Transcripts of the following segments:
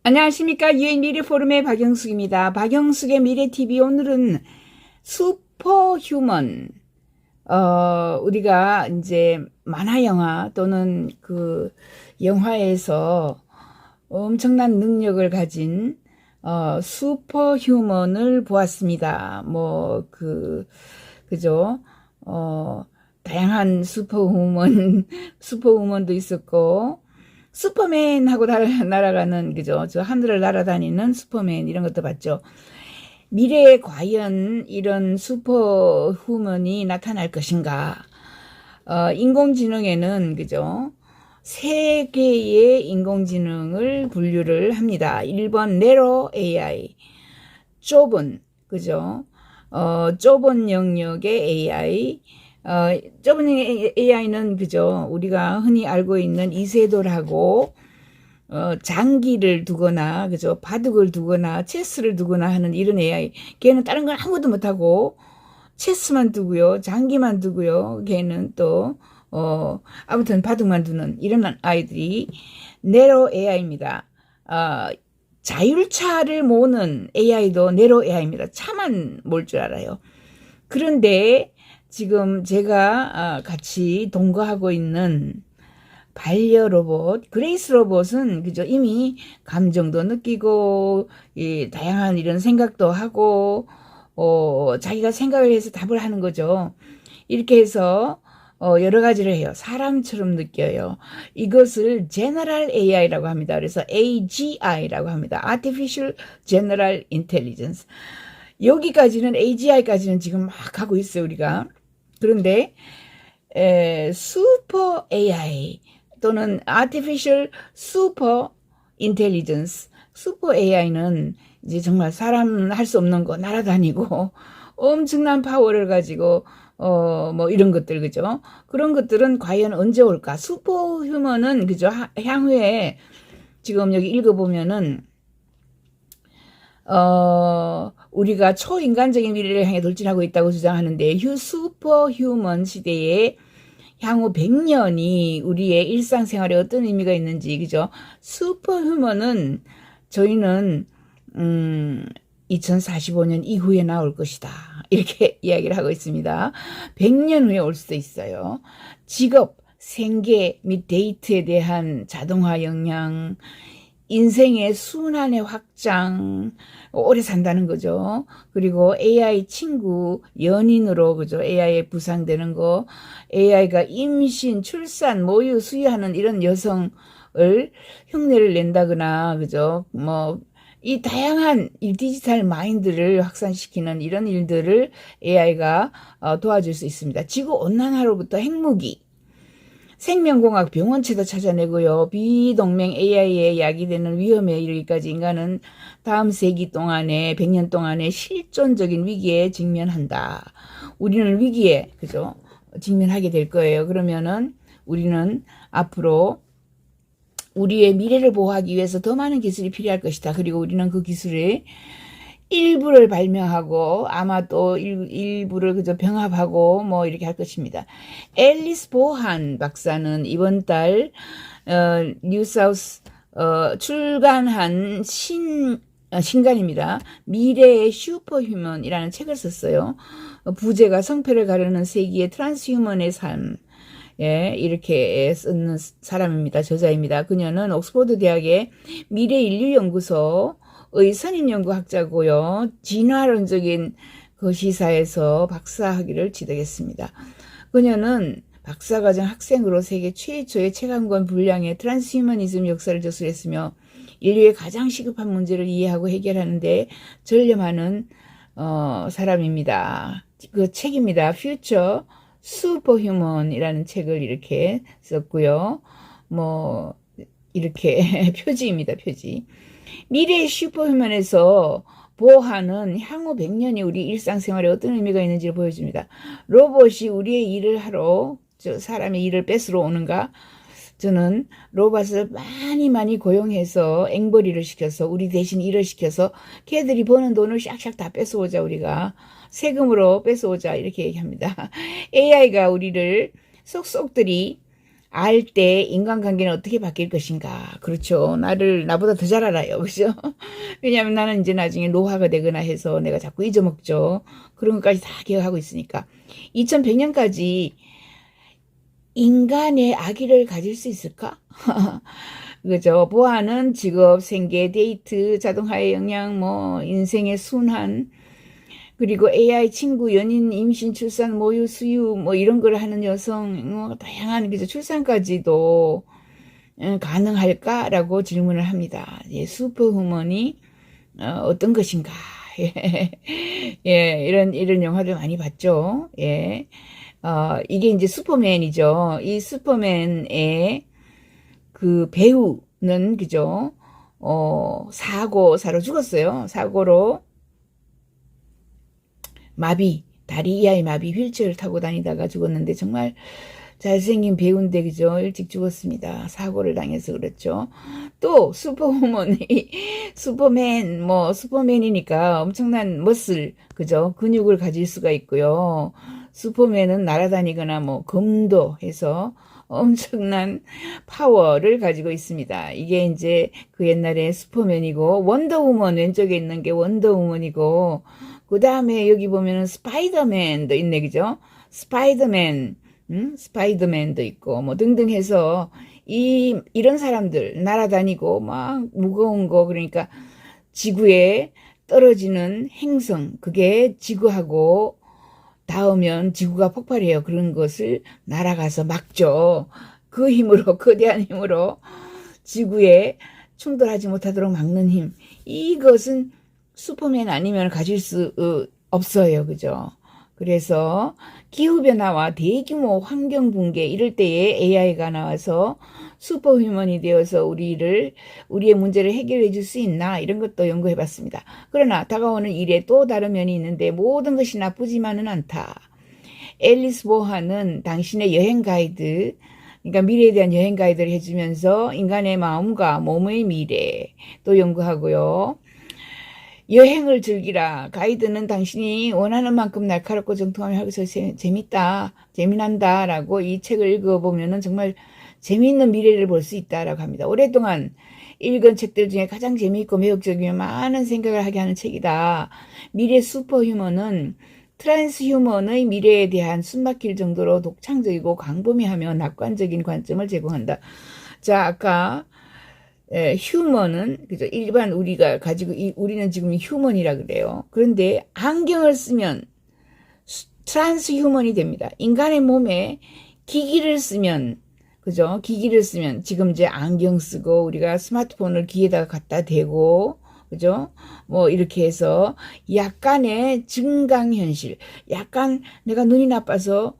안녕하십니까. 유엔 미래 포럼의 박영숙입니다. 박영숙의 미래TV 오늘은 슈퍼휴먼, 우리가 이제 만화영화 또는 그 영화에서 엄청난 능력을 가진 슈퍼휴먼을 보았습니다. 그죠? 다양한 슈퍼우먼도 있었고, 슈퍼맨하고 날아가는, 그죠? 저 하늘을 날아다니는 슈퍼맨, 이런 것도 봤죠. 미래에 과연 이런 슈퍼후먼이 나타날 것인가? 인공지능에는, 그죠? 세 개의 인공지능을 분류를 합니다. 1번 네로 AI, 그죠? 좁은 영역의 AI, 좁은 AI는 그죠? 우리가 흔히 알고 있는 이세돌하고 장기를 두거나 그죠? 바둑을 두거나 체스를 두거나 하는 이런 AI. 걔는 다른 건 아무것도 못하고 체스만 두고요, 장기만 두고요. 걔는 또 아무튼 바둑만 두는 이런 아이들이 네로 AI입니다. 자율차를 모으는 AI도 네로 AI입니다. 차만 몰 줄 알아요. 그런데 지금 제가 같이 동거하고 있는 반려 로봇, 그레이스 로봇은 그죠? 이미 감정도 느끼고 다양한 이런 생각도 하고 자기가 생각을 해서 답을 하는 거죠. 이렇게 해서 여러 가지를 해요. 사람처럼 느껴요. 이것을 General AI라고 합니다. 그래서 AGI라고 합니다. Artificial General Intelligence. 여기까지는 AGI까지는 지금 막 가고 있어요, 우리가. 그런데 슈퍼 AI 또는 Artificial Super Intelligence, 슈퍼 AI는 이제 정말 사람 할 수 없는 거 날아다니고 엄청난 파워를 가지고 이런 것들, 그죠? 그런 것들은 과연 언제 올까? 슈퍼 휴먼은 그죠? 향후에 지금 여기 읽어보면은 우리가 초인간적인 미래를 향해 돌진하고 있다고 주장하는데, 슈퍼 휴먼 시대에 향후 100년이 우리의 일상생활에 어떤 의미가 있는지, 그죠? 슈퍼 휴먼은 저희는 2045년 이후에 나올 것이다, 이렇게 이야기를 하고 있습니다. 100년 후에 올 수도 있어요. 직업, 생계 및 데이트에 대한 자동화 역량, 인생의 순환의 확장, 오래 산다는 거죠. 그리고 AI 친구, 연인으로, 그죠? AI에 부상되는 거, AI가 임신, 출산, 모유, 수유하는 이런 여성을 흉내를 낸다거나, 그죠? 이 다양한 이 디지털 마인드를 확산시키는 이런 일들을 AI가 도와줄 수 있습니다. 지구 온난화로부터 핵무기, 생명공학 병원체도 찾아내고요. 비동맹 AI에 야기되는 위험에 이르기까지 인간은 다음 세기 동안에 100년 동안에 실존적인 위기에 직면한다. 우리는 위기에, 그죠? 직면하게 될 거예요. 그러면은 우리는 앞으로 우리의 미래를 보호하기 위해서 더 많은 기술이 필요할 것이다. 그리고 우리는 그 기술의 일부를 발명하고 아마 또 일부를 그저 병합하고 이렇게 할 것입니다. 앨리스 보한 박사는 이번 달 뉴사우스 출간한 신간입니다. 미래의 슈퍼휴먼이라는 책을 썼어요. 부제가 성패를 가르는 세기의 트랜스휴먼의 삶, 이렇게 쓰는 사람입니다. 저자입니다. 그녀는 옥스퍼드 대학의 미래인류연구소의 선임연구학자고요. 진화론적인 그 시사에서 박사학위를 취득했습니다. 그녀는 박사과정 학생으로 세계 최초의 책 한 권 분량의 트랜스휴머니즘 역사를 저술했으며 인류의 가장 시급한 문제를 이해하고 해결하는 데 전념하는 사람입니다. 그 책입니다. Future 슈퍼휴먼이라는 책을 이렇게 썼고요. 이렇게 표지입니다, 표지. 미래의 슈퍼휴먼에서 보하는 향후 100년이 우리 일상생활에 어떤 의미가 있는지를 보여줍니다. 로봇이 우리의 일을 하러 사람의 일을 뺏으러 오는가? 저는 로봇을 많이 고용해서 앵벌이를 시켜서 우리 대신 일을 시켜서 걔들이 버는 돈을 샥샥 다 뺏어오자, 우리가 세금으로 뺏어오자, 이렇게 얘기합니다. AI가 우리를 속속들이 알 때 인간관계는 어떻게 바뀔 것인가. 그렇죠. 나보다 더 잘 알아요. 그죠? 왜냐하면 나는 이제 나중에 노화가 되거나 해서 내가 자꾸 잊어먹죠. 그런 것까지 다 기억하고 있으니까. 2100년까지 인간의 아기를 가질 수 있을까? 그죠? 보아는 직업, 생계, 데이트, 자동화의 영향, 뭐, 인생의 순환, 그리고 AI 친구, 연인, 임신, 출산, 모유, 수유, 뭐, 이런 걸 하는 여성, 뭐, 다양한, 그죠? 출산까지도 가능할까라고 질문을 합니다. 예, 슈퍼후먼이 어떤 것인가? 예, 예, 이런 영화들 많이 봤죠. 예, 이게 이제 슈퍼맨이죠. 이 슈퍼맨의 그 배우는 그죠? 사고사로 죽었어요. 사고로 다리 이하의 마비 휠체어를 타고 다니다가 죽었는데 정말 잘생긴 배우인데 그죠? 일찍 죽었습니다. 사고를 당해서 그렇죠. 또 슈퍼우먼이 슈퍼맨이니까 엄청난 머슬 그죠? 근육을 가질 수가 있고요. 슈퍼맨은 날아다니거나 뭐 검도 해서 엄청난 파워를 가지고 있습니다. 이게 이제 그 옛날에 슈퍼맨이고 원더우먼 왼쪽에 있는 게 원더우먼이고 그 다음에 여기 보면은 스파이더맨도 있네 그죠? 스파이더맨도 있고 뭐 등등 해서 이런 사람들 날아다니고 막 무거운 거 그러니까 지구에 떨어지는 행성 그게 지구하고 닿으면 지구가 폭발해요. 그런 것을 날아가서 막죠. 그 힘으로 거대한 힘으로 지구에 충돌하지 못하도록 막는 힘. 이것은 슈퍼맨 아니면 가질 수 없어요. 그죠? 그래서 기후변화와 대규모 환경붕괴 이럴 때에 AI가 나와서 슈퍼휴먼이 되어서 우리의 문제를 해결해 줄 수 있나 이런 것도 연구해 봤습니다. 그러나 다가오는 일에 또 다른 면이 있는데 모든 것이 나쁘지만은 않다. 앨리스 보하는 당신의 여행 가이드 그러니까 미래에 대한 여행 가이드를 해주면서 인간의 마음과 몸의 미래 또 연구하고요. 여행을 즐기라. 가이드는 당신이 원하는 만큼 날카롭고 정통하며 하기서 재미난다. 라고 이 책을 읽어보면 정말 재미있는 미래를 볼 수 있다라고 합니다. 오랫동안 읽은 책들 중에 가장 재미있고 매력적이며 많은 생각을 하게 하는 책이다. 미래 슈퍼휴먼은 트랜스휴먼의 미래에 대한 숨막힐 정도로 독창적이고 광범위하며 낙관적인 관점을 제공한다. 자, 아까 휴먼은 그죠? 일반 우리가 가지고 우리는 지금 휴먼이라 그래요. 그런데 안경을 쓰면 트랜스휴먼이 됩니다. 인간의 몸에 기기를 쓰면 그죠? 기기를 쓰면 지금 이제 안경 쓰고 우리가 스마트폰을 귀에다가 갖다 대고 그죠? 뭐 이렇게 해서 약간의 증강현실, 약간 내가 눈이 나빠서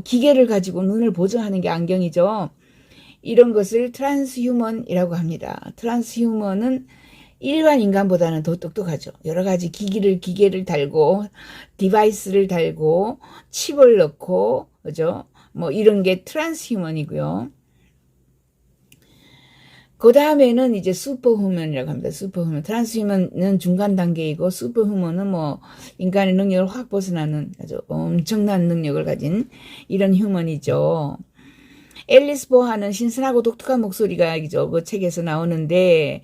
기계를 가지고 눈을 보정하는 게 안경이죠. 이런 것을 트랜스휴먼이라고 합니다. 트랜스휴먼은 일반 인간보다는 더 똑똑하죠. 여러 가지 기계를 달고 디바이스를 달고 칩을 넣고 그죠? 뭐 이런 게 트랜스휴먼이고요. 그 다음에는 이제 슈퍼휴먼이라고 합니다. 슈퍼휴먼. 트랜스휴먼은 중간 단계이고 슈퍼휴먼은 뭐 인간의 능력을 확 벗어나는 아주 엄청난 능력을 가진 이런 휴먼이죠. 앨리스 보하는 신선하고 독특한 목소리가 그 책에서 나오는데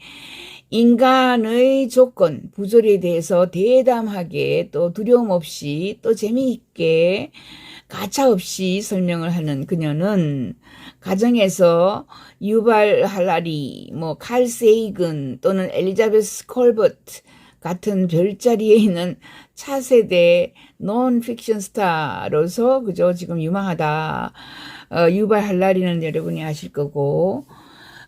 인간의 조건, 부조리에 대해서 대담하게 또 두려움 없이 또 재미있게 가차 없이 설명을 하는 그녀는 가정에서 유발 할라리, 뭐 칼 세이근 또는 엘리자베스 콜버트 같은 별자리에 있는 차세대 논픽션 스타로서 그저 지금 유망하다. 유발 할라리는 여러분이 아실 거고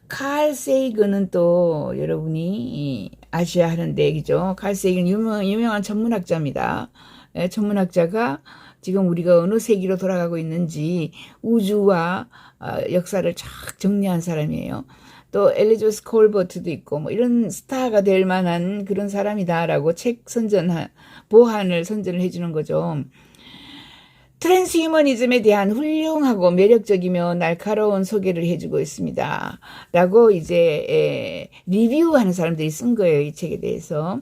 칼 세이근은 또 여러분이 아셔야 하는데 그죠? 칼 세이근 유명한 천문학자입니다. 천문학자가 지금 우리가 어느 세기로 돌아가고 있는지 우주와 역사를 쫙 정리한 사람이에요. 또 엘리자베스 콜버트도 있고 뭐 이런 스타가 될 만한 그런 사람이다라고 책 보한을 선전을 해주는 거죠. 트랜스휴머니즘에 대한 훌륭하고 매력적이며 날카로운 소개를 해주고 있습니다. 라고 이제 리뷰하는 사람들이 쓴 거예요. 이 책에 대해서.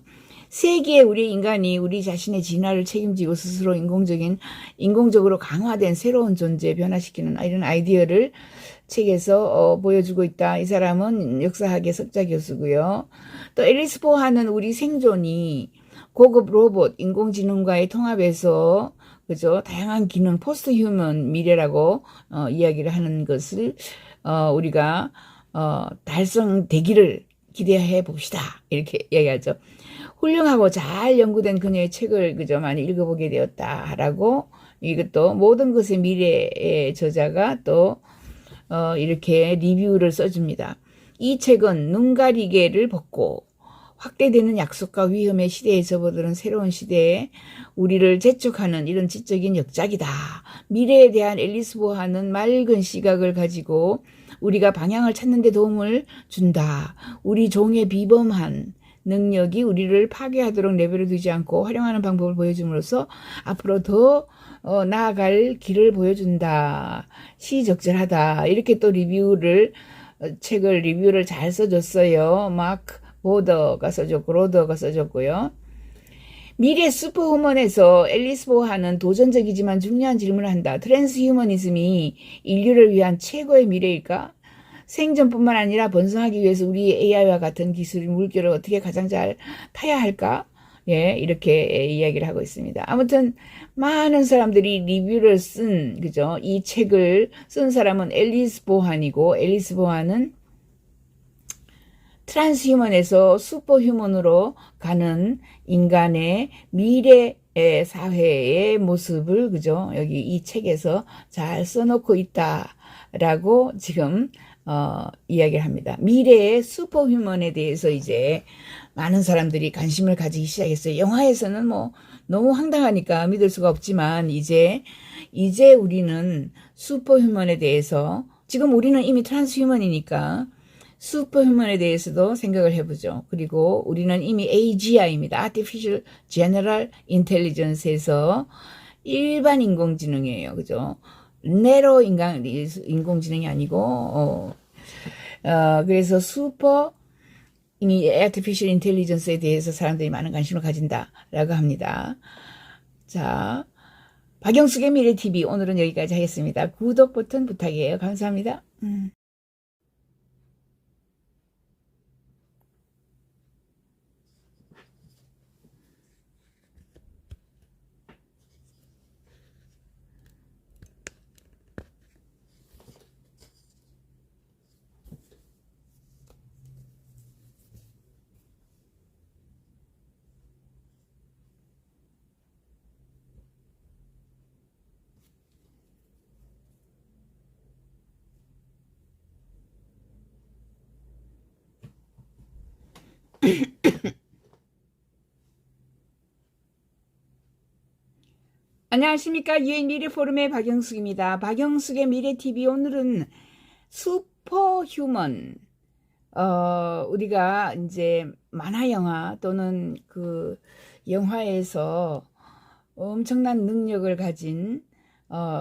세계의 우리 인간이 우리 자신의 진화를 책임지고 스스로 인공적으로 강화된 새로운 존재 변화시키는 이런 아이디어를 책에서 보여주고 있다. 이 사람은 역사학의 석자 교수고요. 또 앨리스 보하는 우리 생존이 고급 로봇 인공지능과의 통합에서 그죠? 다양한 기능 포스트 휴먼 미래라고 이야기를 하는 것을 우리가 달성되기를 기대해 봅시다. 이렇게 이야기하죠. 훌륭하고 잘 연구된 그녀의 책을 그저 많이 읽어보게 되었다라고 이것도 모든 것의 미래의 저자가 또 이렇게 리뷰를 써줍니다. 이 책은 눈가리개를 벗고 확대되는 약속과 위험의 시대에 접어드는 새로운 시대에 우리를 재촉하는 이런 지적인 역작이다. 미래에 대한 앨리스 보하는 맑은 시각을 가지고 우리가 방향을 찾는 데 도움을 준다. 우리 종의 비범한 능력이 우리를 파괴하도록 내버려 두지 않고 활용하는 방법을 보여줌으로써 앞으로 더 나아갈 길을 보여준다. 시적절하다. 이렇게 또 책을 리뷰를 잘 써줬어요. 마크 보더가 써줬고 로더가 써줬고요. 미래 슈퍼후먼에서 앨리스 보하는 도전적이지만 중요한 질문을 한다. 트랜스휴머니즘이 인류를 위한 최고의 미래일까? 생존뿐만 아니라 번성하기 위해서 우리 AI와 같은 기술이 물결을 어떻게 가장 잘 타야 할까? 예, 이렇게 이야기를 하고 있습니다. 아무튼 많은 사람들이 리뷰를 그죠? 이 책을 쓴 사람은 앨리스 보한이고 앨리스 보한은 트랜스휴먼에서 슈퍼휴먼으로 가는 인간의 미래 사회의 모습을 그죠? 여기 이 책에서 잘 써놓고 있다라고 지금 이야기를 합니다. 미래의 슈퍼휴먼에 대해서 이제 많은 사람들이 관심을 가지기 시작했어요. 영화에서는 뭐 너무 황당하니까 믿을 수가 없지만 이제 우리는 슈퍼휴먼에 대해서 지금 우리는 이미 트랜스휴먼이니까 슈퍼휴먼에 대해서도 생각을 해보죠. 그리고 우리는 이미 AGI입니다. Artificial General Intelligence에서 일반 인공지능이에요. 그죠? 네로 인공지능이 아니고 그래서 이미 Artificial Intelligence에 대해서 사람들이 많은 관심을 가진다라고 합니다. 자, 박영숙의 미래TV 오늘은 여기까지 하겠습니다. 구독 버튼 부탁이에요. 감사합니다. 안녕하십니까. 유엔 미래 포럼의 박영숙입니다. 박영숙의 미래TV 오늘은 슈퍼휴먼 우리가 이제 만화 영화 또는 그 영화에서 엄청난 능력을 가진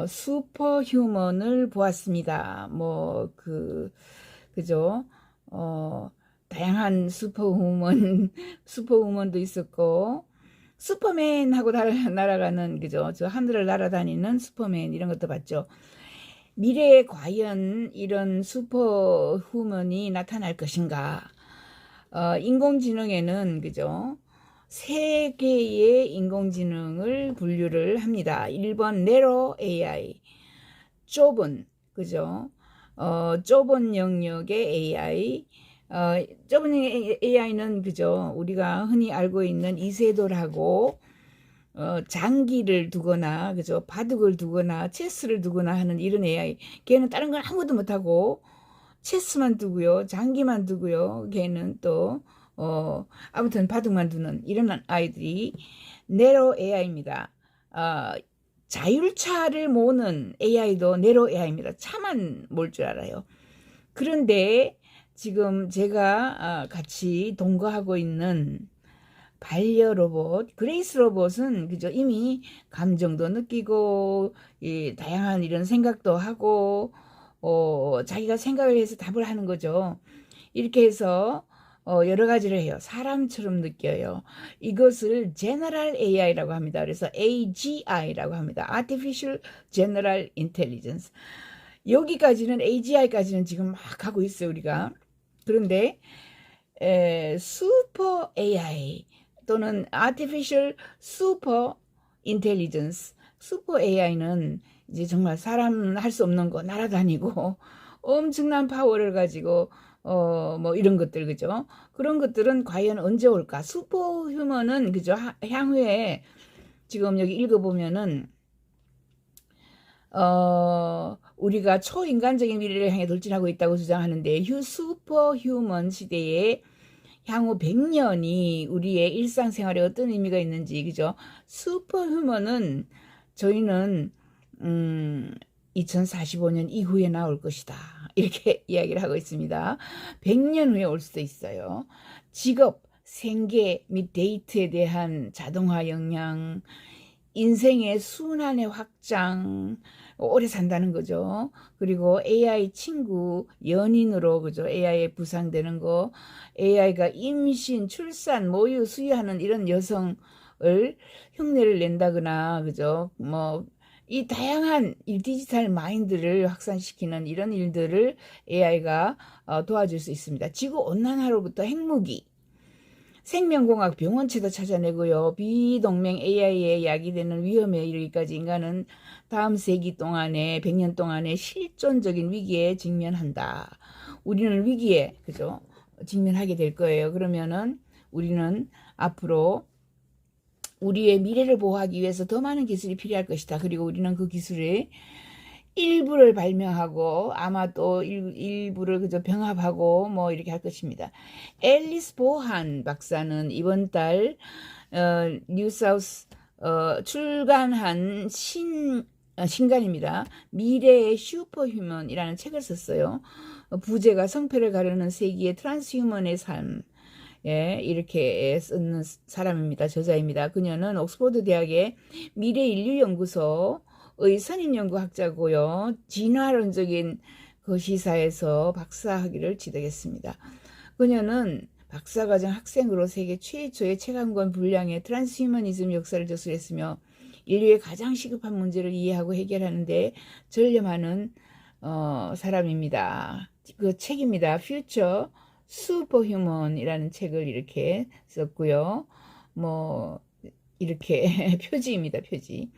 슈퍼휴먼을 보았습니다. 뭐 그죠? 다양한 슈퍼우먼도 있었고 슈퍼맨하고 날아가는 그죠? 저 하늘을 날아다니는 슈퍼맨 이런 것도 봤죠. 미래에 과연 이런 슈퍼후먼이 나타날 것인가? 인공지능에는 그죠? 세 개의 인공지능을 분류를 합니다. 1번 네로 AI, 좁은 그죠? 좁은 영역의 AI, 좁은 AI는 그죠? 우리가 흔히 알고 있는 이세돌하고 장기를 두거나 그죠? 바둑을 두거나 체스를 두거나 하는 이런 AI. 걔는 다른 건 아무것도 못하고 체스만 두고요, 장기만 두고요. 걔는 또 아무튼 바둑만 두는 이런 아이들이 네로 AI입니다. 자율차를 모으는 AI도 네로 AI입니다. 차만 몰 줄 알아요. 그런데 지금 제가 같이 동거하고 있는 반려 로봇 그레이스 로봇은 그죠? 이미 감정도 느끼고 다양한 이런 생각도 하고 자기가 생각을 해서 답을 하는 거죠. 이렇게 해서 여러 가지를 해요. 사람처럼 느껴요. 이것을 General AI라고 합니다. 그래서 AGI라고 합니다. Artificial General Intelligence. 여기까지는 AGI까지는 지금 막 가고 있어요, 우리가. 그런데 슈퍼 AI 또는 Artificial Super Intelligence, 슈퍼 AI는 이제 정말 사람 할 수 없는 거 날아다니고 엄청난 파워를 가지고 뭐 이런 것들, 그죠? 그런 것들은 과연 언제 올까? 슈퍼 휴먼은 그죠? 향후에 지금 여기 읽어보면은 우리가 초인간적인 미래를 향해 돌진하고 있다고 주장하는데 슈퍼 휴먼 시대에 향후 100년이 우리의 일상생활에 어떤 의미가 있는지, 그죠? 슈퍼 휴먼은 저희는 2045년 이후에 나올 것이다, 이렇게 이야기를 하고 있습니다. 100년 후에 올 수도 있어요. 직업, 생계 및 데이트에 대한 자동화 역량, 인생의 순환의 확장, 오래 산다는 거죠. 그리고 AI 친구, 연인으로, 그죠? AI에 부상되는 거, AI가 임신, 출산, 모유, 수유하는 이런 여성을 흉내를 낸다거나, 그죠? 뭐, 이 다양한 이 디지털 마인드를 확산시키는 이런 일들을 AI가 도와줄 수 있습니다. 지구 온난화로부터 핵무기, 생명공학 병원체도 찾아내고요. 비동맹 AI에 야기되는 위험에 이르기까지 인간은 다음 세기 동안에 100년 동안에 실존적인 위기에 직면한다. 우리는 위기에, 그죠? 직면하게 될 거예요. 그러면은 우리는 앞으로 우리의 미래를 보호하기 위해서 더 많은 기술이 필요할 것이다. 그리고 우리는 그 기술의 일부를 발명하고 아마 또 일부를 그저 병합하고 뭐 이렇게 할 것입니다. 앨리스 보한 박사는 이번 달 뉴사우스 출간한 신간입니다. 미래의 슈퍼휴먼이라는 책을 썼어요. 부제가 성패를 가르는 세기의 트랜스휴먼의 삶. 예, 이렇게 쓰는 사람입니다. 저자입니다. 그녀는 옥스퍼드 대학의 미래인류연구소의 선임연구학자고요. 진화론적인 그 시사에서 박사학위를 취득했습니다. 그녀는 박사과정 학생으로 세계 최초의 체감권 분량의 트랜스휴머니즘 역사를 저술했으며 인류의 가장 시급한 문제를 이해하고 해결하는 데 전념하는 사람입니다. 그 책입니다. Future 슈퍼휴먼이라는 책을 이렇게 썼고요. 뭐 이렇게 표지입니다. 표지.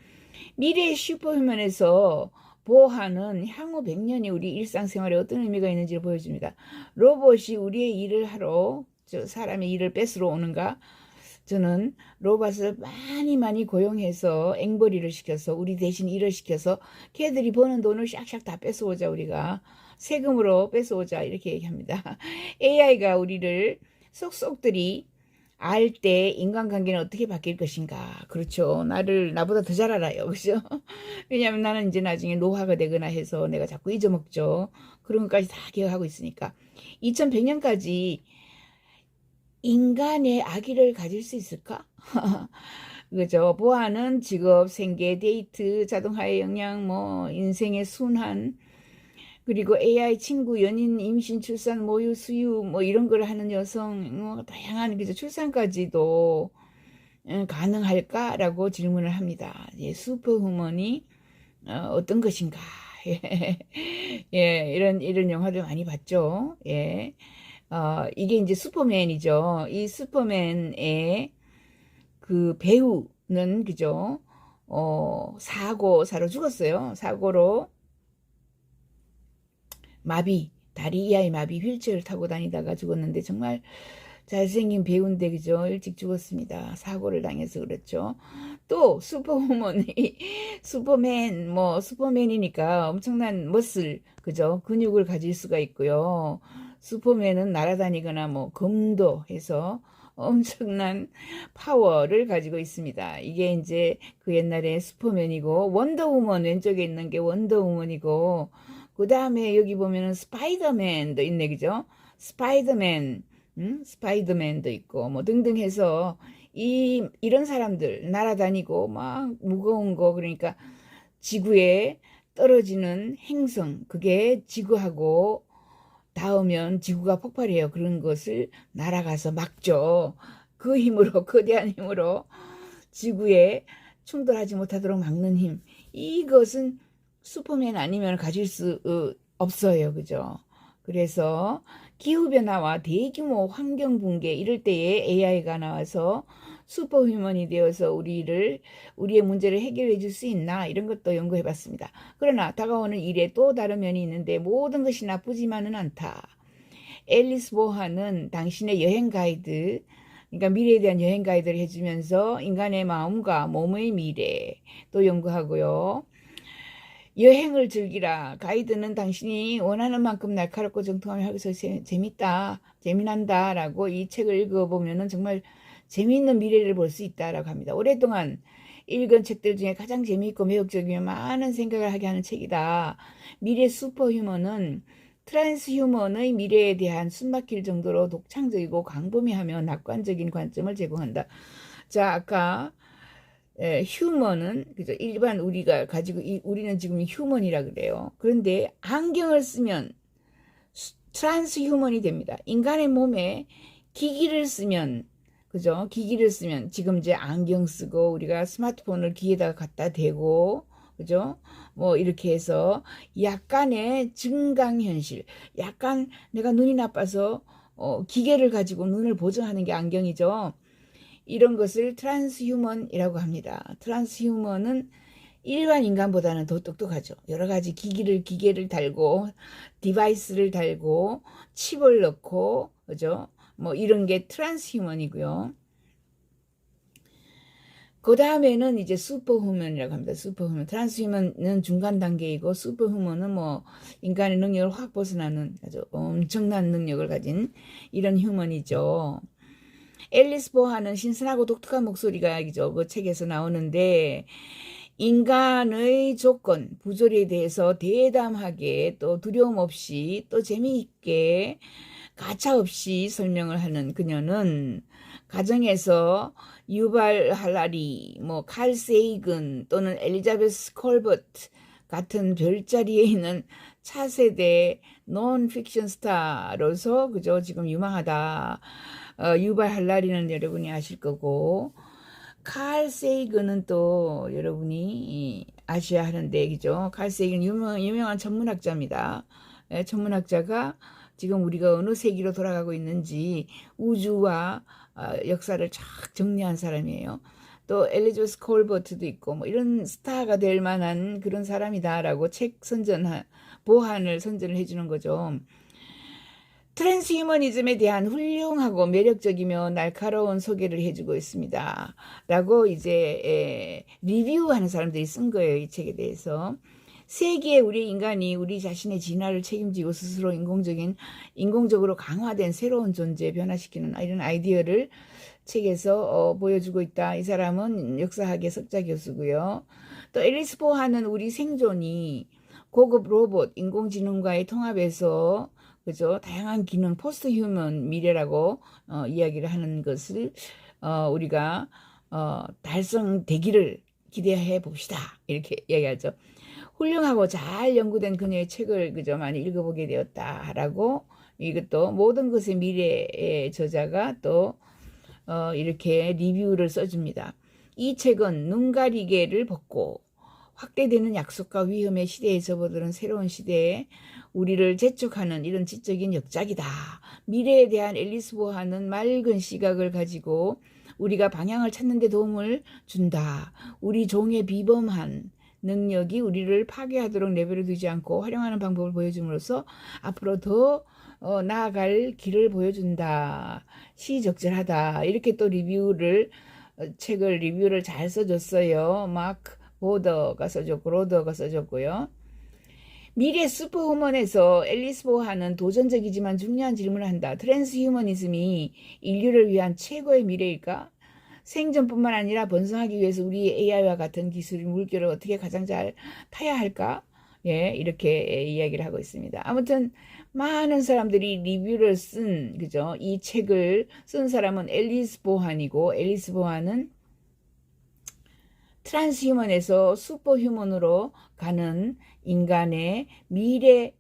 미래의 슈퍼휴먼에서 보하는 향후 100년이 우리 일상생활에 어떤 의미가 있는지를 보여줍니다. 로봇이 우리의 일을 하러 사람의 일을 뺏으러 오는가? 저는 로봇을 많이 고용해서 앵벌이를 시켜서 우리 대신 일을 시켜서 걔들이 버는 돈을 샥샥 다 뺏어오자, 우리가 세금으로 뺏어오자, 이렇게 얘기합니다. AI가 우리를 속속들이 알 때 인간관계는 어떻게 바뀔 것인가. 그렇죠. 나보다 더 잘 알아요. 그죠? 왜냐하면 나는 이제 나중에 노화가 되거나 해서 내가 자꾸 잊어먹죠. 그런 것까지 다 기억하고 있으니까. 2100년까지 인간의 아기를 가질 수 있을까? 그죠? 보아는 직업, 생계, 데이트, 자동화의 영향, 뭐 인생의 순환, 그리고 AI 친구, 연인, 임신, 출산, 모유, 수유, 뭐 이런 걸 하는 여성, 뭐 다양한 그죠? 출산까지도 가능할까라고 질문을 합니다. 예, 슈퍼후먼이 어떤 것인가? 예, 이런 영화들 많이 봤죠. 예. 이게 이제 슈퍼맨이죠. 이 슈퍼맨의 그 배우는, 그죠? 사고사로 죽었어요. 사고로 다리 이하의 마비 휠체어를 타고 다니다가 죽었는데 정말 잘생긴 배우인데, 그죠? 일찍 죽었습니다. 사고를 당해서 그렇죠. 또 슈퍼우먼이 슈퍼맨이니까 엄청난 머슬, 그죠? 근육을 가질 수가 있고요. 슈퍼맨은 날아다니거나 뭐 검도 해서 엄청난 파워를 가지고 있습니다. 이게 이제 그 옛날에 슈퍼맨이고, 원더우먼 왼쪽에 있는 게 원더우먼이고, 그 다음에 여기 보면은 스파이더맨도 있네, 그죠? 스파이더맨도 있고, 뭐 등등 해서 이런 사람들 날아다니고 막 무거운 거, 그러니까 지구에 떨어지는 행성, 그게 지구하고 닿으면 지구가 폭발해요. 그런 것을 날아가서 막죠. 그 힘으로, 거대한 힘으로 지구에 충돌하지 못하도록 막는 힘. 이것은 슈퍼맨 아니면 가질 수 없어요. 그죠? 그래서 기후변화와 대규모 환경 붕괴 이럴 때에 AI가 나와서 슈퍼휴먼이 되어서 우리의 문제를 해결해 줄 수 있나 이런 것도 연구해 봤습니다. 그러나 다가오는 일에 또 다른 면이 있는데 모든 것이 나쁘지만은 않다. 앨리스 보하는 당신의 여행 가이드, 그러니까 미래에 대한 여행 가이드를 해주면서 인간의 마음과 몸의 미래 또 연구하고요. 여행을 즐기라. 가이드는 당신이 원하는 만큼 날카롭고 정통하며 하면서 재밌다, 재미난다 라고 이 책을 읽어보면 정말 재미있는 미래를 볼 수 있다라고 합니다. 오랫동안 읽은 책들 중에 가장 재미있고 매력적이며 많은 생각을 하게 하는 책이다. 미래 슈퍼휴먼은 트랜스휴먼의 미래에 대한 숨막힐 정도로 독창적이고 광범위하며 낙관적인 관점을 제공한다. 자, 아까 휴먼은 그죠? 일반 우리가 가지고 우리는 지금 휴먼이라 그래요. 그런데 안경을 쓰면 트랜스휴먼이 됩니다. 인간의 몸에 기기를 쓰면 그죠? 기기를 쓰면 지금 이제 안경 쓰고 우리가 스마트폰을 귀에다가 갖다 대고 그죠? 뭐 이렇게 해서 약간의 증강현실, 약간 내가 눈이 나빠서 기계를 가지고 눈을 보정하는 게 안경이죠. 이런 것을 트랜스휴먼이라고 합니다. 트랜스휴먼은 일반 인간보다는 더 똑똑하죠. 여러 가지 기계를 달고 디바이스를 달고 칩을 넣고 그죠? 뭐 이런 게 트랜스휴먼이고요. 그 다음에는 이제 슈퍼휴먼이라고 합니다. 슈퍼휴먼. 트랜스휴먼은 중간 단계이고 슈퍼휴먼은 뭐 인간의 능력을 확 벗어나는 아주 엄청난 능력을 가진 이런 휴먼이죠. 앨리스 보하는 신선하고 독특한 목소리가 그 책에서 나오는데 인간의 조건, 부조리에 대해서 대담하게 또 두려움 없이 또 재미있게 가차 없이 설명을 하는 그녀는 가정에서 유발 할라리, 뭐 칼 세이근 또는 엘리자베스 콜버트 같은 별자리에 있는 차세대 논픽션 스타로서 그저 지금 유망하다. 유발 할라리는 여러분이 아실 거고 칼 세이근은 또 여러분이 아셔야 하는데 그죠? 칼 세이근 유명한 천문학자입니다. 천문학자가 지금 우리가 어느 세기로 돌아가고 있는지 우주와 역사를 쫙 정리한 사람이에요. 또 엘리자베스 콜버트도 있고 뭐 이런 스타가 될 만한 그런 사람이다라고 책 보한을 선전을 해주는 거죠. 트랜스휴머니즘에 대한 훌륭하고 매력적이며 날카로운 소개를 해주고 있습니다. 라고 이제 리뷰하는 사람들이 쓴 거예요. 이 책에 대해서. 세계의 우리 인간이 우리 자신의 진화를 책임지고 스스로 인공적으로 강화된 새로운 존재 변화시키는 이런 아이디어를 책에서 보여주고 있다. 이 사람은 역사학의 석자 교수고요. 또 앨리스 보하는 우리 생존이 고급 로봇 인공지능과의 통합에서 그죠? 다양한 기능, 포스트 휴먼 미래라고 이야기를 하는 것을 우리가 달성되기를 기대해 봅시다. 이렇게 이야기하죠. 훌륭하고 잘 연구된 그녀의 책을 그저 많이 읽어보게 되었다라고 이것도 모든 것의 미래의 저자가 또 이렇게 리뷰를 써줍니다. 이 책은 눈가리개를 벗고 확대되는 약속과 위험의 시대에 접어드는 새로운 시대에 우리를 재촉하는 이런 지적인 역작이다. 미래에 대한 앨리스 보하는 맑은 시각을 가지고 우리가 방향을 찾는 데 도움을 준다. 우리 종의 비범한 능력이 우리를 파괴하도록 내버려 두지 않고 활용하는 방법을 보여줌으로써 앞으로 더 나아갈 길을 보여준다. 시적절하다. 이렇게 또 책을 리뷰를 잘 써줬어요. 마크 보더가 써줬고 로더가 써줬고요. 미래 슈퍼후먼에서 앨리스 보하는 도전적이지만 중요한 질문을 한다. 트랜스휴머니즘이 인류를 위한 최고의 미래일까? 생존뿐만 아니라 번성하기 위해서 우리 AI와 같은 기술이 물결을 어떻게 가장 잘 타야 할까? 예, 이렇게 이야기를 하고 있습니다. 아무튼 많은 사람들이 리뷰를 그죠? 이 책을 쓴 사람은 앨리스 보한이고 앨리스 보한은 트랜스휴먼에서 슈퍼휴먼으로 가는 인간의 미래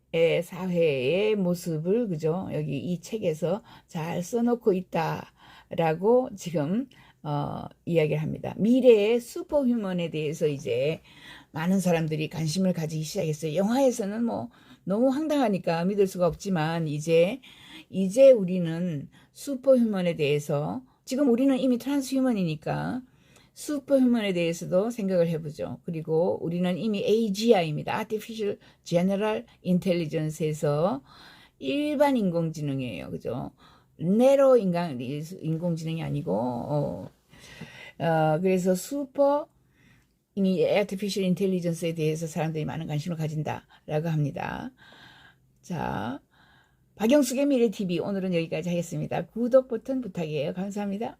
사회의 모습을 그죠? 여기 이 책에서 잘 써놓고 있다라고 지금 이야기를 합니다. 미래의 슈퍼휴먼에 대해서 이제 많은 사람들이 관심을 가지기 시작했어요. 영화에서는 뭐 너무 황당하니까 믿을 수가 없지만 이제 우리는 슈퍼휴먼에 대해서 지금 우리는 이미 트랜스휴먼이니까 슈퍼휴먼에 대해서도 생각을 해보죠. 그리고 우리는 이미 AGI입니다. Artificial General Intelligence에서 일반 인공지능이에요. 그죠? 네로 인공지능이 아니고, 그래서 이 Artificial Intelligence에 대해서 사람들이 많은 관심을 가진다라고 합니다. 자, 박영숙의 미래TV 오늘은 여기까지 하겠습니다. 구독 버튼 부탁해요. 감사합니다.